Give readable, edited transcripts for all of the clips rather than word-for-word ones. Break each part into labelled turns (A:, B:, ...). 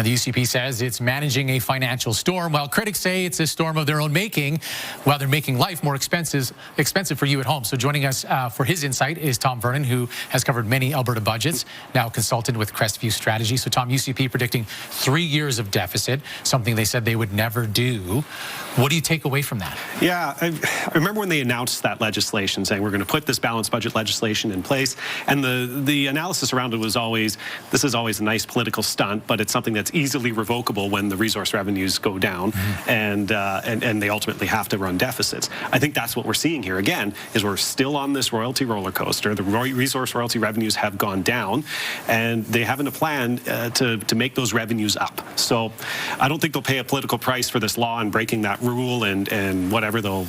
A: The UCP says it's managing a financial storm, while critics say it's a storm of their own making, while they're making life more expensive for you at home. So joining us for his insight is Tom Vernon, who has covered many Alberta budgets, now consultant with Crestview Strategy. So Tom, UCP predicting 3 years of deficit, something they said they would never do. What do you take away from that?
B: Yeah, I remember when they announced that legislation, saying we're going to put this balanced budget legislation in place, and the analysis around it was always, this is always a nice political stunt, but it's something that's easily revocable when the resource revenues go down, and they ultimately have to run deficits. I think that's what we're seeing here again, is we're still on this royalty roller coaster. The resource royalty revenues have gone down, and they haven't a plan to make those revenues up. So I don't think they'll pay a political price for this law and breaking that rule and whatever, they'll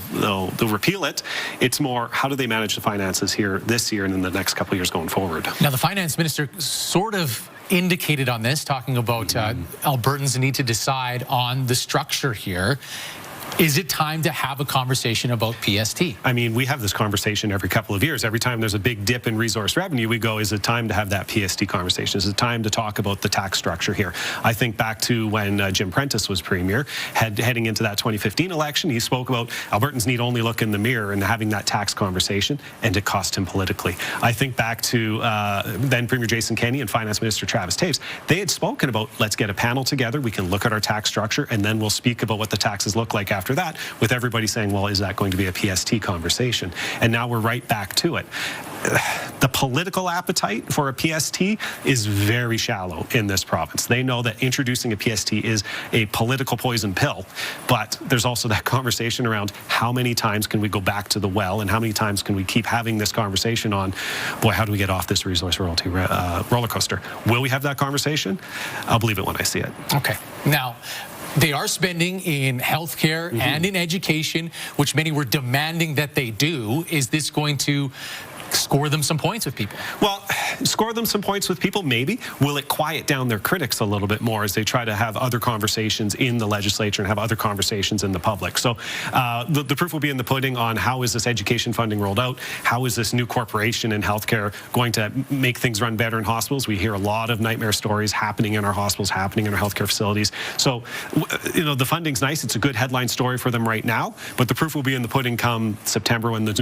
B: repeal it. It's more, how do they manage the finances here this year and in the next couple of years going forward?
A: Now, the finance minister sort of indicated on this, talking about Albertans need to decide on the structure here. Is it time to have a conversation about PST?
B: I mean, we have this conversation every couple of years. Every time there's a big dip in resource revenue, we go, is it time to have that PST conversation? Is it time to talk about the tax structure here? I think back to when Jim Prentice was Premier, heading into that 2015 election, he spoke about Albertans need only look in the mirror and having that tax conversation, and it cost him politically. I think back to then Premier Jason Kenney and Finance Minister Travis Toews. They had spoken about, let's get a panel together, we can look at our tax structure, and then we'll speak about what the taxes look like after that, with everybody saying, well, is that going to be a PST conversation? And now we're right back to it. The political appetite for a PST is very shallow in this province. They know that introducing a PST is a political poison pill, but there's also that conversation around how many times can we go back to the well, and how many times can we keep having this conversation on, boy, how do we get off this resource royalty roller coaster? Will we have that conversation? I'll believe it when I see it.
A: Okay. Now, they are spending in healthcare and in education, which many were demanding that they do. Is this going to score them some points with people?
B: Well, score them some points with people, maybe. Will it quiet down their critics a little bit more as they try to have other conversations in the legislature and have other conversations in the public? So the proof will be in the pudding on how is this education funding rolled out? How is this new corporation in healthcare going to make things run better in hospitals? We hear a lot of nightmare stories happening in our hospitals, happening in our healthcare facilities. So, you know, the funding's nice. It's a good headline story for them right now, but the proof will be in the pudding come September when the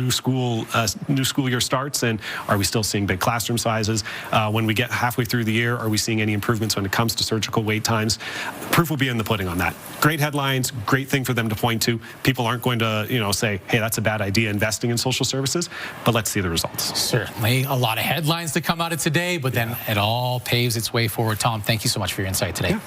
B: new school year starts. And are we still seeing big classroom sizes? When we get halfway through the year, are we seeing any improvements when it comes to surgical wait times? Proof will be in the pudding on that. Great headlines, great thing for them to point to. People aren't going to, you know, say, hey, that's a bad idea investing in social services, but let's see the results.
A: Certainly a lot of headlines to come out of today, but then it all paves its way forward. Tom, thank you so much for your insight today.